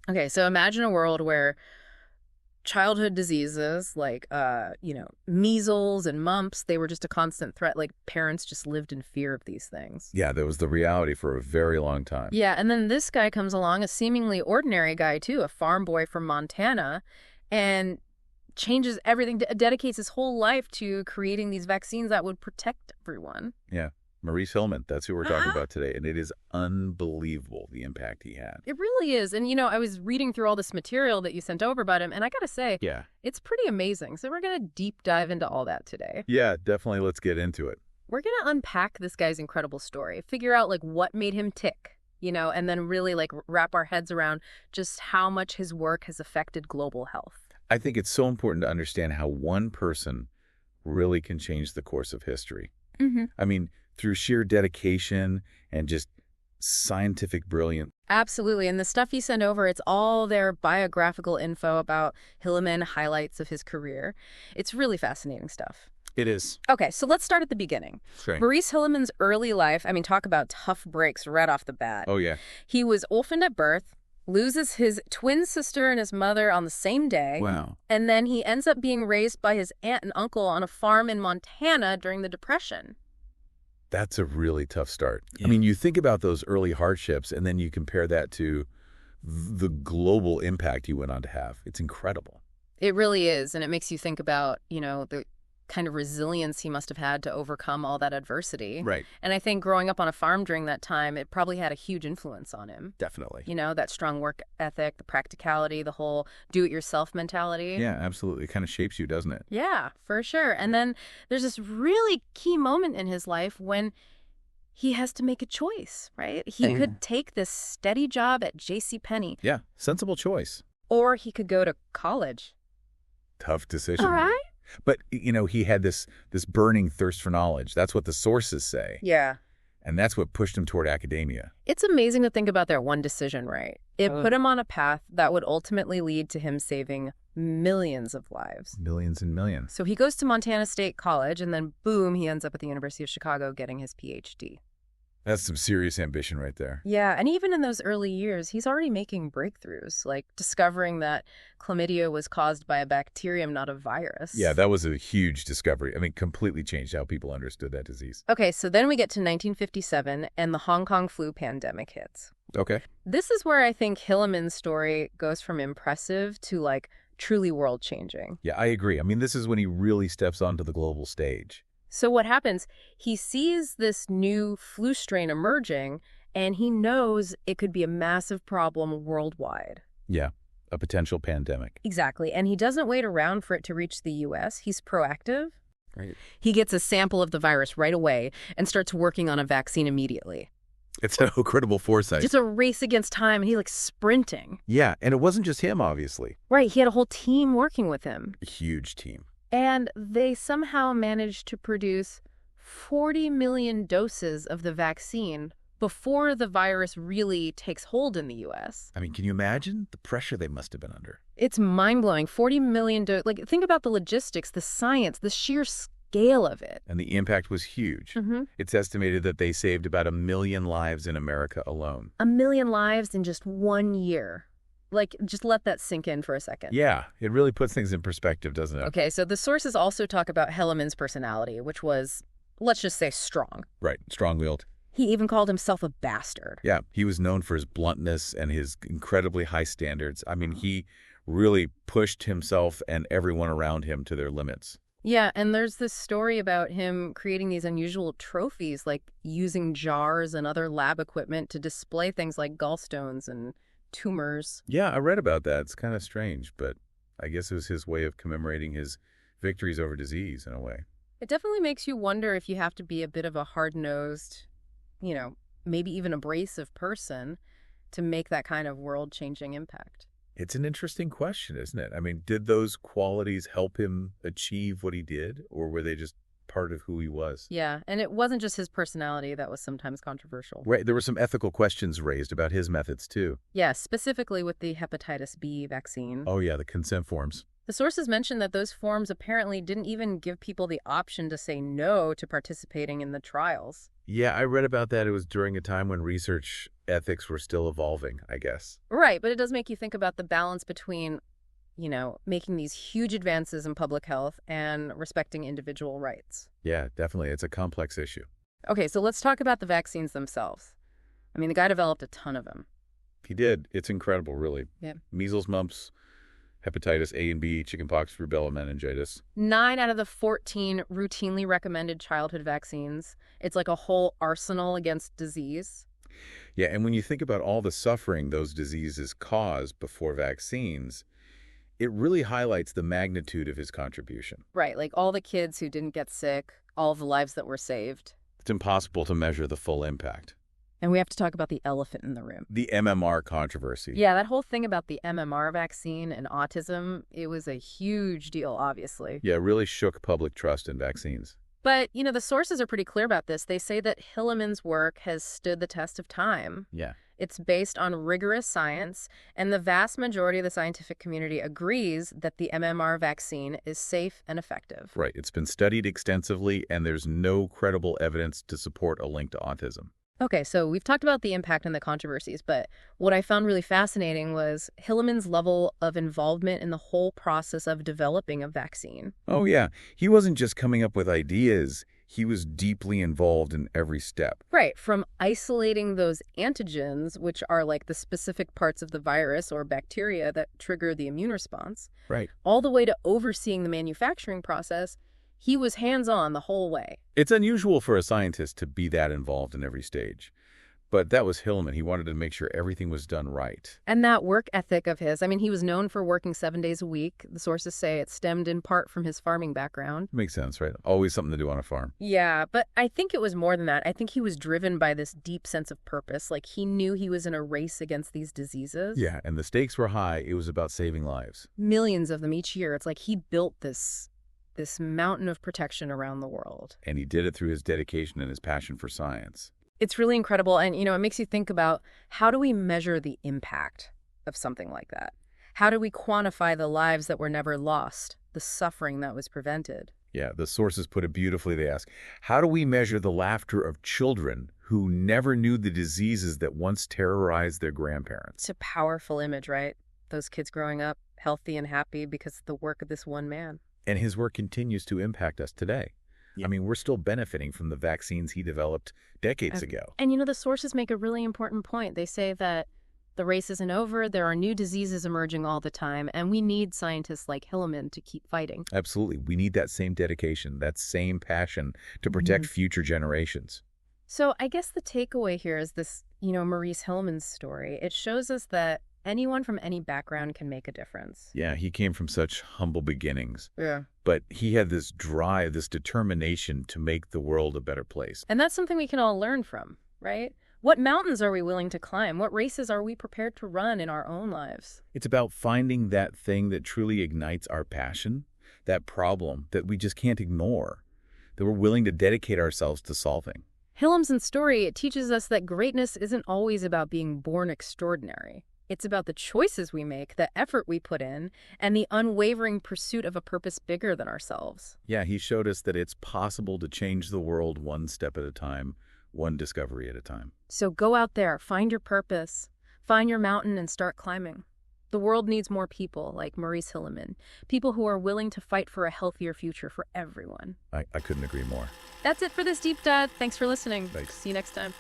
Okay, so imagine a world where childhood diseases like, measles and mumps, they were just a constant threat. Like parents just lived in fear of these things. Yeah, that was the reality for a very long time. Yeah, and then this guy comes along, a seemingly ordinary guy too, a farm boy from Montana, and changes everything, dedicates his whole life to creating these vaccines that would protect everyone. Yeah. Maurice Hilleman, that's who we're talking about today. And it is unbelievable the impact he had. It really is. And, I was reading through all this material that you sent over about him, and I got to say, Yeah. it's pretty amazing. So we're going to deep dive into all that today. Yeah, definitely. Let's get into it. We're going to unpack this guy's incredible story, figure out like what made him tick, and then really like wrap our heads around just how much his work has affected global health. I think it's so important to understand how one person really can change the course of history. Mm-hmm. I mean, through sheer dedication and just scientific brilliance. Absolutely. And the stuff you send over, it's all their biographical info about Hilleman, highlights of his career. It's really fascinating stuff. It is. Okay, so let's start at the beginning. Okay. Maurice Hilleman's early life, talk about tough breaks right off the bat. Oh, yeah. He was orphaned at birth, loses his twin sister and his mother on the same day. Wow. And then he ends up being raised by his aunt and uncle on a farm in Montana during the Depression. That's a really tough start. Yeah. I mean, you think about those early hardships, and then you compare that to the global impact he went on to have. It's incredible. It really is. And it makes you think about, the kind of resilience he must have had to overcome all that adversity. Right. And I think growing up on a farm during that time, it probably had a huge influence on him. Definitely. That strong work ethic, the practicality, the whole do-it-yourself mentality. Yeah, absolutely. It kind of shapes you, doesn't it? Yeah, for sure. And then there's this really key moment in his life when he has to make a choice, right? He could take this steady job at JCPenney. Yeah, sensible choice. Or he could go to college. Tough decision. All right. But, he had this burning thirst for knowledge. That's what the sources say. Yeah. And that's what pushed him toward academia. It's amazing to think about that one decision, right? It put him on a path that would ultimately lead to him saving millions of lives. Millions and millions. So he goes to Montana State College, and then boom, he ends up at the University of Chicago getting his PhD. That's some serious ambition right there. Yeah, and even in those early years, he's already making breakthroughs, like discovering that chlamydia was caused by a bacterium, not a virus. Yeah, that was a huge discovery. I mean, completely changed how people understood that disease. Okay, so then we get to 1957, and the Hong Kong flu pandemic hits. Okay. This is where I think Hilleman's story goes from impressive to, truly world-changing. Yeah, I agree. I mean, this is when he really steps onto the global stage. So what happens, he sees this new flu strain emerging, and he knows it could be a massive problem worldwide. Yeah, a potential pandemic. Exactly. And he doesn't wait around for it to reach the U.S. He's proactive. Right. He gets a sample of the virus right away and starts working on a vaccine immediately. It's an incredible foresight. Just a race against time, and he's sprinting. Yeah, and it wasn't just him, obviously. Right. He had a whole team working with him. A huge team. And they somehow managed to produce 40 million doses of the vaccine before the virus really takes hold in the U.S. I mean, can you imagine the pressure they must have been under? It's mind-blowing. 40 million doses. Think about the logistics, the science, the sheer scale of it. And the impact was huge. Mm-hmm. It's estimated that they saved about 1 million lives in America alone. 1 million lives in just 1 year. Just let that sink in for a second. Yeah, it really puts things in perspective, doesn't it? Okay, so the sources also talk about Hilleman's personality, which was, let's just say, strong. Right, strong-willed. He even called himself a bastard. Yeah, he was known for his bluntness and his incredibly high standards. I mean, he really pushed himself and everyone around him to their limits. Yeah, and there's this story about him creating these unusual trophies, like using jars and other lab equipment to display things like gallstones and tumors. Yeah, I read about that. It's kind of strange, but I guess it was his way of commemorating his victories over disease in a way. It definitely makes you wonder if you have to be a bit of a hard-nosed, maybe even abrasive person to make that kind of world-changing impact. It's an interesting question, isn't it? I mean, did those qualities help him achieve what he did, or were they just part of who he was? Yeah, and it wasn't just his personality that was sometimes controversial. Right, there were some ethical questions raised about his methods, too. Yeah, specifically with the hepatitis B vaccine. Oh, yeah, the consent forms. The sources mentioned that those forms apparently didn't even give people the option to say no to participating in the trials. Yeah, I read about that. It was during a time when research ethics were still evolving, I guess. Right, but it does make you think about the balance between, making these huge advances in public health and respecting individual rights. Yeah, definitely. It's a complex issue. Okay, so let's talk about the vaccines themselves. I mean, the guy developed a ton of them. He did. It's incredible, really. Yeah. Measles, mumps, hepatitis A and B, chickenpox, rubella, meningitis. 9 out of the 14 routinely recommended childhood vaccines. It's like a whole arsenal against disease. Yeah, and when you think about all the suffering those diseases cause before vaccines, it really highlights the magnitude of his contribution. Right, like all the kids who didn't get sick, all the lives that were saved. It's impossible to measure the full impact. And we have to talk about the elephant in the room. The MMR controversy. Yeah, that whole thing about the MMR vaccine and autism, it was a huge deal, obviously. Yeah, really shook public trust in vaccines. But, the sources are pretty clear about this. They say that Hilleman's work has stood the test of time. Yeah. It's based on rigorous science, and the vast majority of the scientific community agrees that the MMR vaccine is safe and effective. Right. It's been studied extensively, and there's no credible evidence to support a link to autism. Okay, so we've talked about the impact and the controversies, but what I found really fascinating was Hilleman's level of involvement in the whole process of developing a vaccine. Oh, yeah. He wasn't just coming up with ideas. He was deeply involved in every step. Right, from isolating those antigens, which are like the specific parts of the virus or bacteria that trigger the immune response, Right. all the way to overseeing the manufacturing process. He was hands-on the whole way. It's unusual for a scientist to be that involved in every stage. But that was Hilleman. He wanted to make sure everything was done right. And that work ethic of his, I mean, he was known for working 7 days a week. The sources say it stemmed in part from his farming background. Makes sense, right? Always something to do on a farm. Yeah, but I think it was more than that. I think he was driven by this deep sense of purpose. Like, he knew he was in a race against these diseases. Yeah, and the stakes were high. It was about saving lives. Millions of them each year. It's like he built this mountain of protection around the world. And he did it through his dedication and his passion for science. It's really incredible. And, it makes you think about, how do we measure the impact of something like that? How do we quantify the lives that were never lost, the suffering that was prevented? Yeah, the sources put it beautifully. They ask, how do we measure the laughter of children who never knew the diseases that once terrorized their grandparents? It's a powerful image, right? Those kids growing up healthy and happy because of the work of this one man. And his work continues to impact us today. Yeah. I mean, we're still benefiting from the vaccines he developed decades ago. And, the sources make a really important point. They say that the race isn't over, there are new diseases emerging all the time, and we need scientists like Hilleman to keep fighting. Absolutely. We need that same dedication, that same passion to protect future generations. So I guess the takeaway here is this, Maurice Hilleman's story. It shows us that anyone from any background can make a difference. Yeah, he came from such humble beginnings. Yeah. But he had this drive, this determination to make the world a better place. And that's something we can all learn from, right? What mountains are we willing to climb? What races are we prepared to run in our own lives? It's about finding that thing that truly ignites our passion, that problem that we just can't ignore, that we're willing to dedicate ourselves to solving. Hilleman's story, it teaches us that greatness isn't always about being born extraordinary. It's about the choices we make, the effort we put in, and the unwavering pursuit of a purpose bigger than ourselves. Yeah, he showed us that it's possible to change the world one step at a time, one discovery at a time. So go out there, find your purpose, find your mountain, and start climbing. The world needs more people like Maurice Hilleman, people who are willing to fight for a healthier future for everyone. I couldn't agree more. That's it for this deep dive. Thanks for listening. Thanks. See you next time.